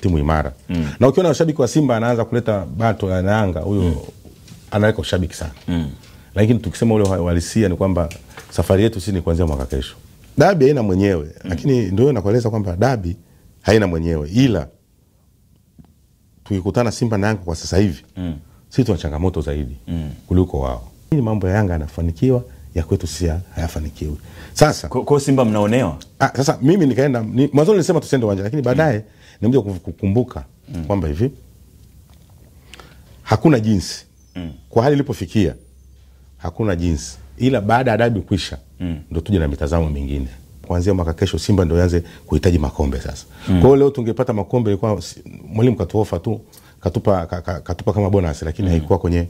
timu imara. Na ukiona washabiki wa Simba anaanza kuleta bato ya Yanga, huyo anaweka ushabiki sana. Lakini tukisema ule walisia ni kwamba safari yetu sisi ni kuanzia mwaka kesho. Dabi haina mwenyewe, lakini ndio nakueleza kwamba dabi haina mwenyewe, ila tukikutana Simba na Yanga kwa sasa hivi, sisi tuna changamoto zaidi kuliko wao. Hii mambo ya Yanga yanafanikiwa, ya kwetu si hayafanikiwi. Sasa kwa Simba mnaonewa. Sasa mimi nikaenda mwanzo nilisema tusende uwanja, lakini baadaye nimekuja kukumbuka kwamba hivi hakuna jinsi. Kwa hali ilipofikia hakuna jinsi, ila baada ya dabi kwisha ndio tuje na mitazamo mingine. Kuanzia mwaka kesho Simba ndio yaanze kuhitaji makombe sasa. Kwa hiyo leo tungepata makombe, ilikuwa mwalimu katuofa tu, katupa kama bonus, lakini haikuwa kwenye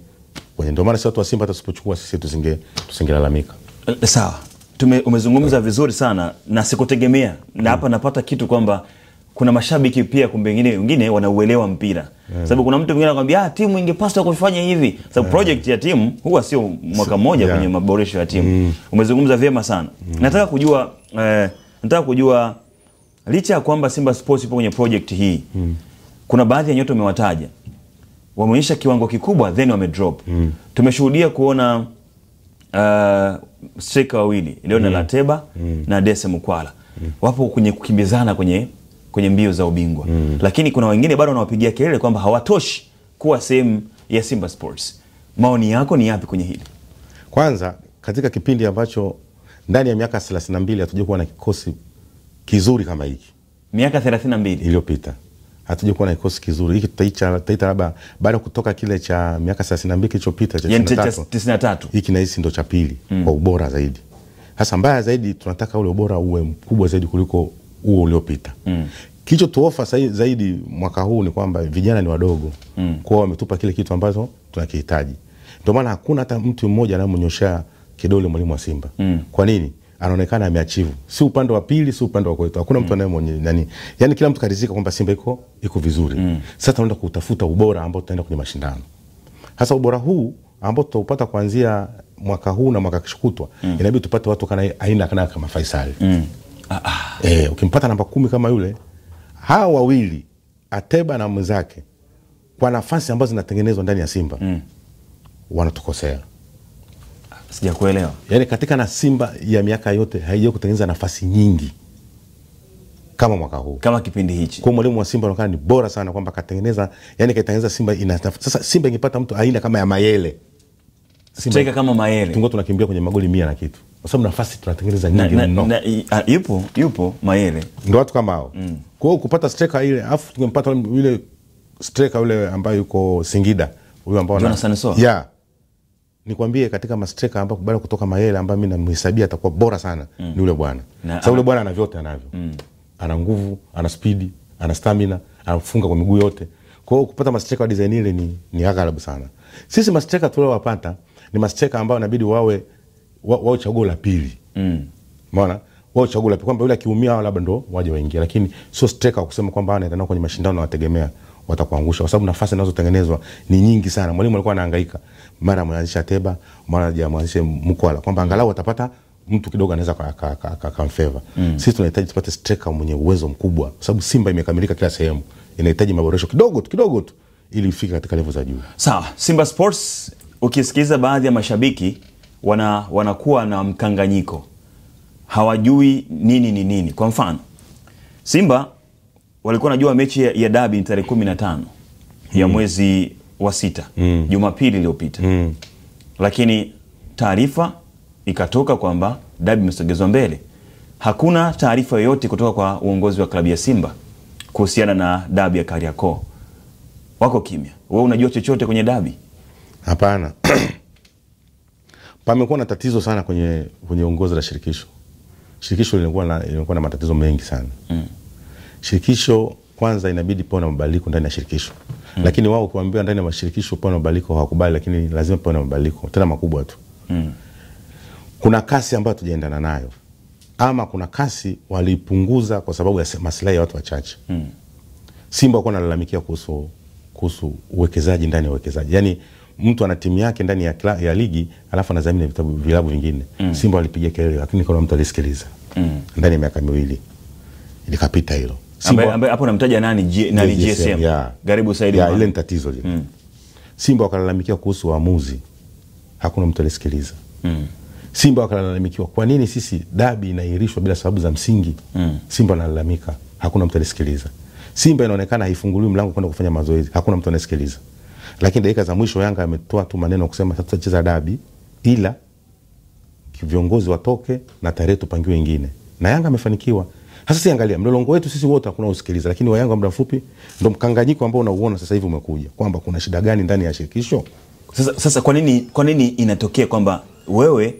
ndio maana sisi watu wa Simba tusipochukua sisi tusingelalamika. Sawa. Umezungumza vizuri sana na sikutegemea. Na hapa napata kitu kwamba kuna mashabiki pia kumbe wengine wanauelewa mpira. Sababu kuna mtu mwingine anakuambia timu ingepaswa kufanya hivi. Sababu project ya timu huwa sio mwaka mmoja kwenye maboresho ya timu. Umezungumza vyema sana. Nataka kujua licha ya kwamba Simba Sports ipo kwenye project hii. Kuna baadhi ya nyota umewataja. Wameonyesha kiwango kikubwa then wamedrop. Tumeshuhudia kuona striker wawili, Leon Lateba na Dese Mukwala. Wapo kwenye kukimbizana kwenye mbio za ubingwa. Lakini kuna wengine bado wanawapigia kelele kwamba hawatoshi kuwa sehemu ya Simba Sports. Maoni yako ni yapi kwenye hili? Kwanza, katika kipindi ambacho ndani ya miaka 32 hatujakuwa kuwa na kikosi kizuri kama hiki. Miaka 32 iliyopita hatujakuwa kuwa na kikosi kizuri. Hiki tutaita labda baada kutoka kile cha miaka 32 kilichopita cha 93. Hiki na hisi ndo cha pili kwa ubora zaidi. Hasa mbaya zaidi tunataka ule ubora uwe mkubwa zaidi kuliko huo uliopita. Kicho tuofa zaidi mwaka huu ni kwamba vijana ni wadogo. Kwa wametupa kile kitu ambacho tunakihitaji. Ndio maana hakuna hata mtu mmoja anayemnyoshia kidole mwalimu wa Simba. Kwa nini? Anaonekana ameachieve. Si upande wa pili, si upande wa kwetu. Hakuna mtu anayemwonyesha yani kila mtu karizika kwamba Simba iko vizuri. Sasa tunaenda kutafuta ubora ambao tutaenda kwenye mashindano. Hasa ubora huu ambao tutaupata kuanzia mwaka huu na mwaka kishukutwa, inabidi tupate watu aina kama Faisal. Ukimpata namba 10 kama yule, hawa wawili Ateba na mwenzake kwa nafasi ambazo zinatengenezwa ndani ya Simba wanatukosea. Sijakuelewa. Yani katika na Simba ya miaka yote haijawahi kutengeneza nafasi nyingi kama mwaka huu, kama kipindi hichi. Kwa mwalimu wa Simba anaonekana ni bora sana kwamba katengeneza, yani kaitengeneza Simba sasa Simba ingepata mtu aina kama ya Mayele. Striker kama Mayele. Tungo tunakimbia kwenye magoli 100 na kitu. Kwa sababu nafasi tunatengeneza nyingi mno. Yupo Mayele. Ndio watu kama hao. Kwa hiyo kupata striker ile, afu tungempata yule striker yule ambaye yuko Singida, huyo ambao nikwambie katika mastreka ambao baada kutoka Mayele ambaye mimi namhesabia atakuwa bora sana ni yule bwana. Sasa yule bwana ana vyote anavyo. Ana nguvu, ana speed, ana stamina, anafunga kwa miguu yote. Kwa hiyo kupata mastreka wa design ile ni aghalabu sana. Sisi mastreka tuliowapata ni mastreka ambao inabidi wawe chaguo la pili. Umeona? Wao chaguo la pili kwamba yule akiumia labda ndo waje waingie, lakini sio striker wa kusema kwamba anaenda nao kwenye mashindano wategemea watakuangusha, kwa sababu nafasi zinazotengenezwa ni nyingi sana. Mwalimu alikuwa anahangaika, mara mwanzisha Teba, mara mwanzisha Mukwala, kwamba angalau watapata mtu kidogo anaweza kamfavor. Sisi tunahitaji tupate striker mwenye uwezo mkubwa, kwa sababu Simba imekamilika kila sehemu, inahitaji maboresho kidogo tu ili ifike katika level za juu. Sawa. Simba Sports, ukisikiza baadhi ya mashabiki wanakuwa na mkanganyiko, hawajui nini ni nini. Kwa mfano Simba walikuwa wanajua mechi ya dabi ni tarehe 15 ya mwezi wa 6, Jumapili iliyopita. Lakini taarifa ikatoka kwamba dabi imesogezwa mbele. Hakuna taarifa yoyote kutoka kwa uongozi wa klabu ya Simba kuhusiana na dabi ya Kariakoo. Wako kimya. Wewe unajua chochote kwenye dabi? Hapana. Pamekuwa na tatizo sana kwenye uongozi la shirikisho. Shirikisho lilikuwa na matatizo mengi sana. Shirikisho kwanza inabidi pawe na mabadiliko ndani ya shirikisho. Lakini wao kuambia ndani ya mashirikisho pawe na mabadiliko hawakubali, lakini lazima pawe na mabadiliko tena makubwa tu. Kuna kasi ambayo tujaendana nayo. Ama kuna kasi walipunguza kwa sababu ya maslahi ya watu wachache. Simba wako wanalalamikia kuhusu uwekezaji ndani ya uwekezaji. Yaani mtu ana timu yake ndani ya ligi alafu anadhamini vilabu vingine. Simba walipiga kelele lakini kuna mtu alisikiliza. Ndani ya miaka 2 ilikapita hilo. Ambaye hapo namtaja nani GSM. Garibu Saidi. Ile ni tatizo lile. Simba wakalalamikia kuhusu waamuzi. Hakuna mtu alisikiliza. Simba wakalalamikiwa kwa nini sisi dabi inaahirishwa bila sababu za msingi. Simba wanalalamika, hakuna mtu alisikiliza. Simba inaonekana haifunguliwi mlango kwenda kufanya mazoezi, hakuna mtu anasikiliza. Lakini dakika za mwisho Yanga ametoa tu maneno kusema sasa tutacheza dabi ila viongozi watoke na tarehe tupangiwe nyingine. Na Yanga amefanikiwa. Sasa si angalia mlolongo wetu sisi wote hakuna usikiliza, lakini wa Yanga muda mfupi ndio mkanganyiko ambao unauona sasa hivi umekuja kwamba kuna shida gani ndani ya shirikisho. Sasa kwa nini inatokea kwamba wewe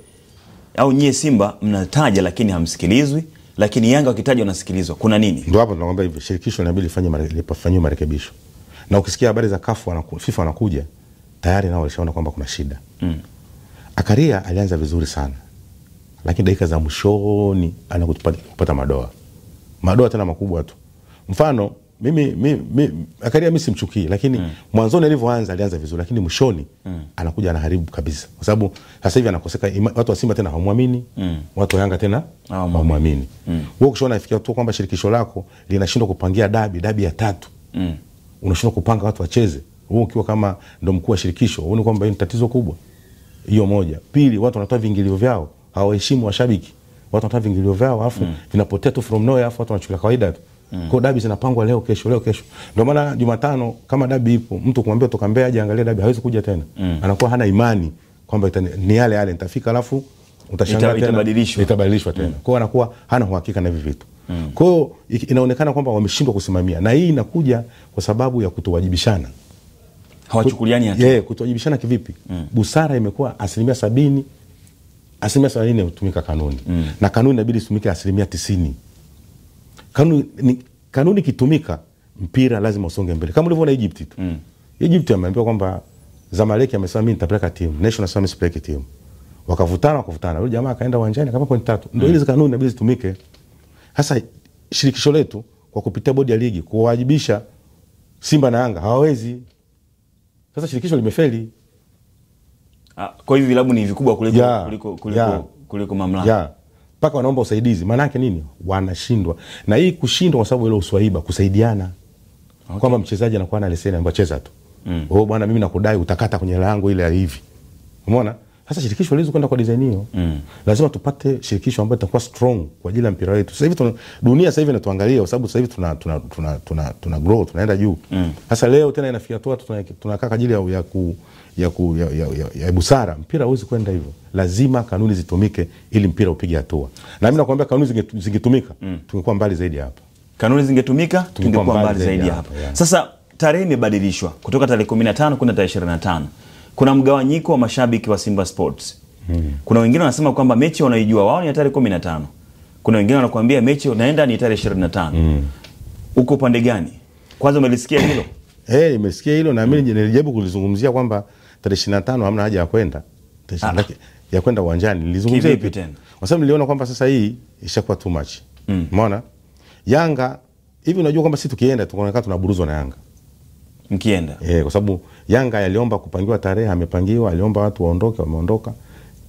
au nyie Simba mnataja lakini hamsikilizwi, lakini Yanga wakitaja unasikilizwa? Kuna nini? Ndio hapo tunakwambia hivi, shirikisho linabidi lifanye marekebisho. Na ukisikia habari za CAF FIFA wanakuja, tayari nao walishaona kwamba kuna shida. Akaria alianza vizuri sana. Lakini dakika za mwishoni anakupata madoa. Madoa tena makubwa tu. Mfano Akaria mimi simchukii, lakini mwanzoni alivyoanza alianza vizuri, lakini mwishoni anakuja anaharibu kabisa. Kwa sababu sasa hivi anakoseka, watu wa Simba tena hawamwamini, watu wa Yanga tena hawamwamini. Wewe ukishaona ifikia tu kwamba shirikisho lako linashindwa kupangia dabi ya 3. Unashindwa kupanga watu wacheze. Wewe ukiwa kama ndo mkuu wa shirikisho, uone kwamba ni tatizo kubwa. Hiyo moja. Pili, watu wanatoa vingilio vyao, hawaheshimu washabiki. Watu wanatoa vingilio vyao alafu vinapotea tu from nowhere, alafu watu wanachukulia kawaida tu. Kwa dabi zinapangwa leo kesho. Ndio maana Jumatano kama dabi ipo, mtu kumwambia toka Mbeya aje angalie dabi hawezi kuja tena. Anakuwa hana imani kwamba ni yale nitafika alafu utashangaa tena itabadilishwa tena. Kwa hiyo anakuwa hana uhakika na hivi vitu. Kwa hiyo inaonekana kwamba wameshindwa kusimamia, na hii inakuja kwa sababu ya kutowajibishana. Hawachukuliani hatua. Kutowajibishana kivipi? Busara imekuwa 70%. 70% hutumika kanuni. Na kanuni inabidi itumike 90%. Kanuni kitumika, mpira lazima usonge mbele. Kama ulivyoona Egypt tu. Egypt ameambiwa kwamba Zamalek amesema mimi nitapeleka timu, National Service peleke timu. Wakavutana. Yule jamaa akaenda uwanjani akapa point 3. Ndio hizo kanuni inabidi zitumike. Sasa shirikisho letu kwa kupitia bodi ya ligi kuwajibisha Simba na Yanga hawawezi. Sasa shirikisho limefeli. Kwa hivyo vilabu ni vikubwa kuliko mamlaka. Paka wanaomba usaidizi. Maana yake nini? Wanashindwa. Na hii kushindwa kwa sababu ile uswaiba kusaidiana. Kwamba mchezaji anakuwa na leseni ambayo cheza tu. Wewe bwana mimi nakudai utakata kwenye lango ile hivi. Umeona? Sasa shirikisho haliwezi kwenda kwa design hiyo. Lazima tupate shirikisho ambalo litakuwa strong kwa ajili ya mpira wetu. Sasa hivi dunia sasa hivi inatuangalia kwa sababu sasa hivi tuna grow, tunaenda juu. Sasa leo tena inafikia tu tunakaa kwa ajili ya busara. Mpira hauwezi kwenda hivyo. Lazima kanuni zitumike ili mpira upige hatua. Na mimi nakwambia kanuni zingetumika tungekuwa mbali zaidi hapa. Kanuni zingetumika tungekuwa mbali zaidi hapa. Sasa tarehe imebadilishwa kutoka tarehe 15 kwenda tarehe 25. Kuna mgawanyiko wa mashabiki wa Simba Sports. Kuna wengine wanasema kwamba mechi wanaijua wao ni tarehe 15. Kuna wengine wanakuambia mechi unaenda ni tarehe 25. Uko pande gani? Kwanza umelisikia hilo? Nimesikia hilo na mimi nilijaribu kulizungumzia kwamba tarehe 25 hamna haja ya kwenda. Ya kwenda uwanjani. Nilizungumzia hivi tena. Kwa sababu niliona kwamba sasa hii ishakuwa too much. Umeona? Yanga hivi unajua kwamba sisi tukienda tunaonekana tunaburuzwa na Yanga. Mkienda. Kwa sababu Yanga aliomba kupangiwa tarehe, amepangiwa, aliomba watu waondoke, wameondoka.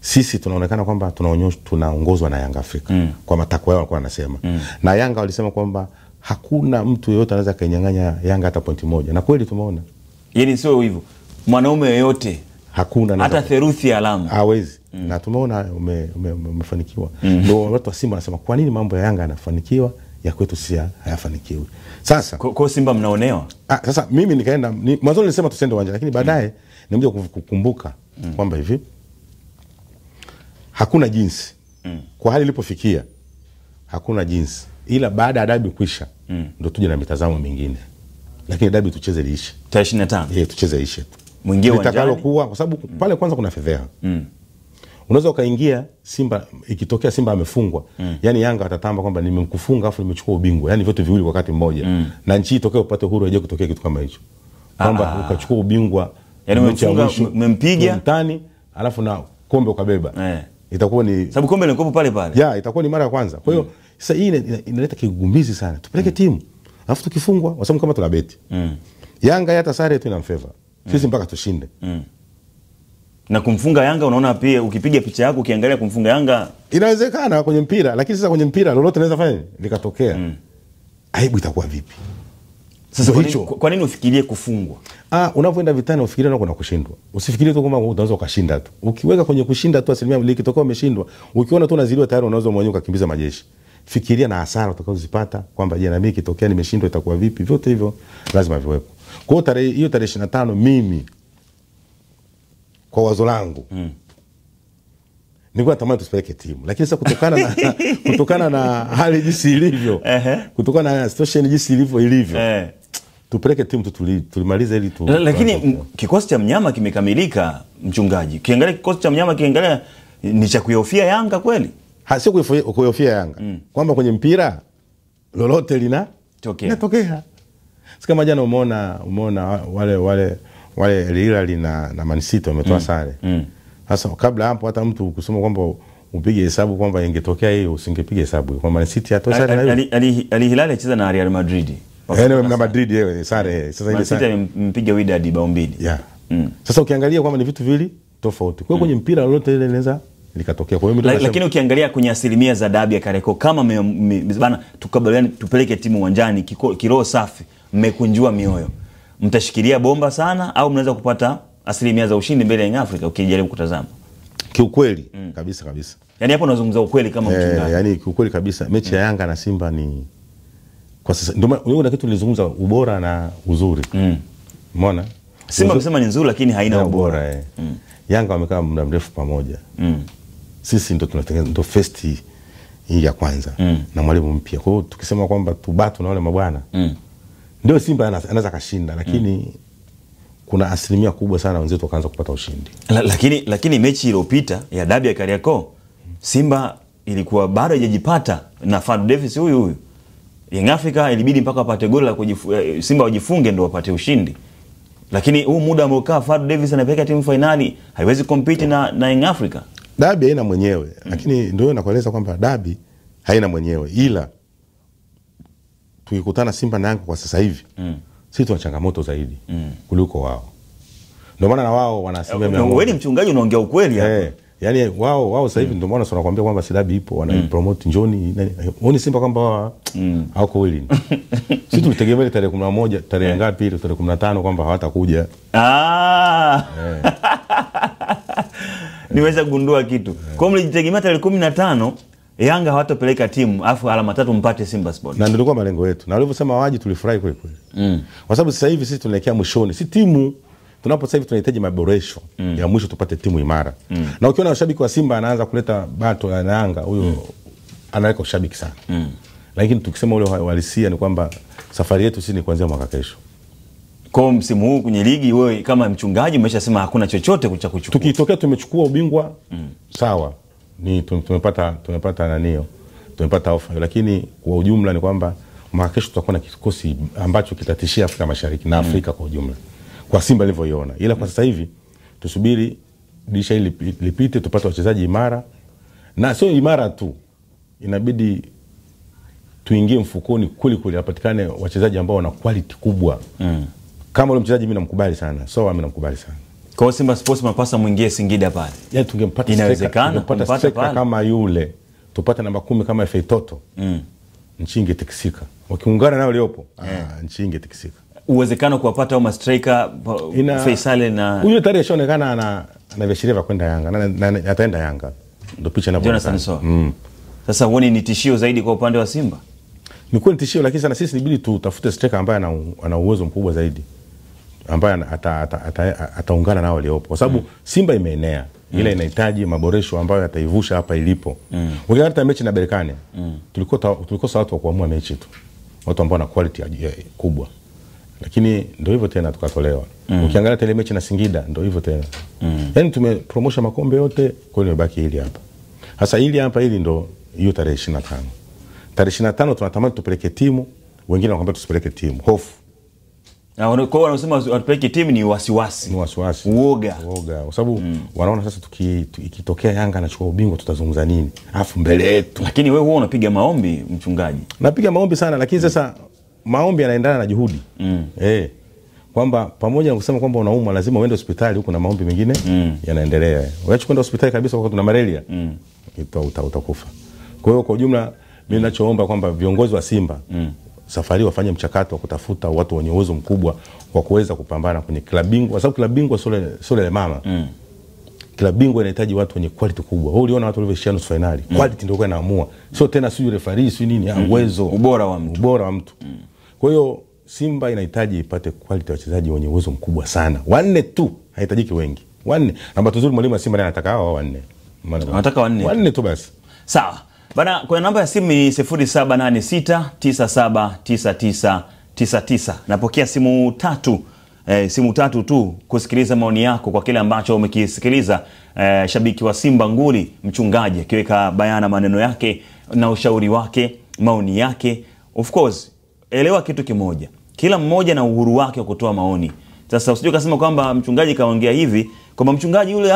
Sisi tunaonekana kwamba tunaongozwa na Yanga Afrika. Kwa matakwa yao walikuwa wanasema. Na Yanga walisema kwamba hakuna mtu yeyote anaweza kanyang'anya Yanga hata pointi moja. Na kweli tumeona. Yaani sio hivyo. Mwanaume yeyote hakuna hata theruthi ya alama hawezi. Na tumeona umefanikiwa. Ndio watu wa Simba wanasema kwa nini mambo ya Yanga yanafanikiwa ya kwetu si hayafanikiwi. Sasa kwa Simba mnaonewa. Sasa mimi nikaenda mwanzo nilisema tusende uwanja, lakini baadaye nimekuja kukumbuka kwamba hivi hakuna jinsi. Kwa hali ilipofikia hakuna jinsi. Ila baada ya dabi kuisha ndio tuje na mitazamo mingine. Lakini dabi tucheze liishe. Tarehe 25. Tucheze liishe tu. Mwingie uwanjani kwa sababu pale kwanza kuna fedheha. Unaweza ukaingia Simba ikitokea Simba amefungwa. Yani Yanga watatamba kwamba nimekufunga afu nimechukua ubingwa. Yani vyote viwili wakati mmoja. Na nchi itokee upate uhuru aje kutokea kitu kama hicho. Kwamba ukachukua ubingwa, yani umempiga mtani alafu na kombe ukabeba. Itakuwa ni sababu kombe lilikuwa pale pale. Itakuwa ni mara ya kwanza. Kwa hiyo sasa hii inaleta kigumizi sana. Tupeleke timu. Alafu tukifungwa kwa sababu kama tunabeti. Yanga hata sare tu ina mfeva. Sisi mpaka tushinde. Na kumfunga Yanga unaona pia ukipiga picha yako ukiangalia kumfunga Yanga inawezekana kwenye mpira, lakini sasa kwenye mpira lolote linaweza fanya likatokea. aibu itakuwa vipi? Sasa kwa nini ufikirie kufungwa? Unapoenda vitani ufikirie na kuna kushindwa. Usifikirie tu kama unaweza ukashinda tu. Ukiweka kwenye kushinda tu asilimia likitokea umeshindwa, ukiona tu unaziliwa tayari unaweza mwenyewe ukakimbiza majeshi. Fikiria na hasara utakazozipata kwamba je, na mimi kitokea nimeshindwa itakuwa vipi? Vyote hivyo lazima viwepo. Kwa hiyo tarehe 25 mimi kwa wazo langu nilikuwa natamani tusipeleke timu, lakini sasa kutokana na hali jinsi ilivyo, kutokana na situation jinsi ilivyo, tupeleke timu tulimalize ili tu. Lakini kikosi cha mnyama kimekamilika, mchungaji. Kiangalia kikosi cha mnyama, kiangalia ni cha kuyofia Yanga kweli? Sio kuyofia Yanga. Kwamba kwenye mpira lolote linatokea. Kama jana umeona wale Hilal na Man City wametoa sare. Sasa kabla hapo hata mtu kusema kwamba upige hesabu kwamba ingetokea hiyo, usingepiga hesabu kwa Man City atoa sare na hiyo. Hilal anacheza na Real Madrid. Na Madrid yeye sare. Sasa ile sare mpiga Wydad bao 2. Sasa ukiangalia kwamba ni vitu vili tofauti. Kwa kwenye mpira lolote ile linaweza likatokea. Kwa hiyo lakini ukiangalia kwenye asilimia za dabi ya Kariakoo, kama bana tukubaliane tupeleke timu uwanjani kiroho safi, mmekunjua mioyo, mtashikilia bomba sana au mnaweza kupata asilimia za ushindi mbele ya Young Africa ukijaribu kutazama? Kiukweli kabisa. Yaani hapo unazungumza ukweli kama mchungaji. Yaani kiukweli kabisa mechi ya Yanga na Simba ni kwa sasa ndio na kitu nilizungumza ubora na uzuri. Umeona? Simba amesema ni nzuri lakini haina ubora. Yanga wamekaa muda mrefu pamoja. Sisi ndio tunatengeneza ndio first hii ya kwanza na mwalimu mpya. Kwa hiyo tukisema kwamba tubatu na wale mabwana, ndio Simba anaweza kashinda, lakini kuna asilimia kubwa sana wenzetu wakaanza kupata ushindi. Lakini mechi iliyopita ya dabi ya Kariakoo, Simba ilikuwa bado haijajipata na Fadu Davis huyu. Young Africa ilibidi mpaka apate goli la Simba wajifunge ndio wapate ushindi. Lakini huu muda ambao Fadu Davis anapeleka timu finali, haiwezi compete na Young Africa. Dabi haina mwenyewe, lakini ndio nakueleza kwamba dabi haina mwenyewe, ila tukikutana Simba na Yanga kwa sasa hivi, sisi tuna changamoto zaidi kuliko wao. Ndio maana na wao wanasimamia. Wewe ni mchungaji unaongea ukweli hapa. Yaani wao sasa hivi ndio maana tunakwambia kwamba si dabi ipo, wanaipromote njoni. Oni Simba kwamba hawako willing. Sisi tulitegemea tarehe 11, tarehe ngapi ile, tarehe 15 kwamba hawatakuja. Niweza kugundua kitu. Kwa mlijitegemea tarehe 15 Yanga hawatapeleka timu afu alama 3 mpate Simba Sport. Na ndio ilikuwa malengo yetu. Na walivyosema waje tulifurahi kweli kweli. Kwa sababu sasa hivi sisi tunaelekea mwishoni. Si timu tunapo sasa hivi tunahitaji maboresho ya mwisho tupate timu imara. Na ukiona washabiki wa Simba anaanza kuleta bato ya Yanga, huyo anaweka ushabiki sana. Lakini tukisema ule walisia ni kwamba safari yetu sisi ni kuanzia mwaka kesho. Kwa msimu huu kwenye ligi wewe kama mchungaji umeshasema hakuna chochote cha kuchukua. Tukitokea tumechukua ubingwa sawa. Ni tumepata nanio. Tumepata ofa, lakini kwa ujumla ni kwamba mwaka kesho tutakuwa na kikosi ambacho kitatishia Afrika Mashariki na Afrika kwa ujumla. Kwa Simba nilivyoiona. Ila kwa sasa hivi tusubiri dirisha hili lipite tupate wachezaji imara. Na sio imara tu. Inabidi tuingie mfukoni kweli apatikane wachezaji ambao wana quality kubwa. Kama ule mchezaji mimi namkubali sana. Mimi namkubali sana. Kwa Simba Sports mapasa muingie Singida pale. Yaani tungempata striker kama yule. Tupate namba 10 kama FA Toto. Nchi ingetikisika. Wakiungana nao liopo, nchi ingetikisika. Uwezekano kuwapata au striker Faisal na huyo tayari shaonekana ana viashiria kwenda Yanga na ataenda Yanga. Ndio picha inapoonekana. Sasa uone ni tishio zaidi kwa upande wa Simba. Ni kweli tishio, lakini sana sisi inabidi tutafute striker ambaye ana uwezo mkubwa zaidi, ambaye ataungana nao waliopo, kwa sababu Simba imeenea, ila inahitaji maboresho ambayo yataivusha hapa ilipo. Ukiangalia mechi na Berkane, tulikosa watu wa kuamua mechi tu, watu ambao wana quality kubwa, lakini ndio hivyo tena tukatolewa. Ukiangalia ile mechi na Singida ndio hivyo tena. Yaani tumepromosha makombe yote, kwa hiyo imebaki hili hapa. Sasa hili hapa ndio hiyo tarehe 25. Tarehe 25 tunatamani tupeleke timu, wengine wanakuambia tusipeleke timu. Hofu. Na kwa hiyo wanasema tupeleke timu ni wasiwasi. Ni wasiwasi. Uoga. Kwa sababu wanaona sasa ikitokea Yanga anachukua ubingwa tutazungumza nini? Alafu mbele yetu. Lakini wewe huwa unapiga maombi mchungaji. Napiga maombi sana, lakini sasa maombi yanaendana na juhudi. Kwamba pamoja na kusema kwamba unaumwa lazima uende hospitali, huko na maombi mengine yanaendelea. Unaacha kwenda hospitali kabisa kwa tuna malaria, utakufa. Kwa hiyo kwa ujumla mimi ninachoomba kwamba viongozi wa Simba safari wafanye mchakato wa kutafuta watu wenye uwezo mkubwa wa kuweza kupambana kwenye klabu bingwa, kwa sababu klabu bingwa sio ile mama. Klabu bingwa inahitaji watu wenye quality kubwa. Wewe uliona watu walivyoishia nusu finali. Quality ndio inaamua. Sio tena sio referee sio nini, uwezo, ubora wa mtu. Kwa hiyo Simba inahitaji ipate quality ya wachezaji wenye uwezo mkubwa sana. 4 tu, haitajiki wengi. 4. Na bahati nzuri mwalimu wa Simba naye anataka hao 4. Anataka 4. 4 tu basi. Sawa. Bana, kwa namba ya simu ni 0786979999. Napokea simu tatu tu kusikiliza maoni yako kwa kile ambacho umekisikiliza. Shabiki wa Simba nguli Mchungaji akiweka bayana maneno yake na ushauri wake, maoni yake. Of course, elewa kitu kimoja. Kila mmoja na uhuru wake wa kutoa maoni. Sasa usije kusema kwamba Mchungaji kaongea hivi, kwamba Mchungaji yule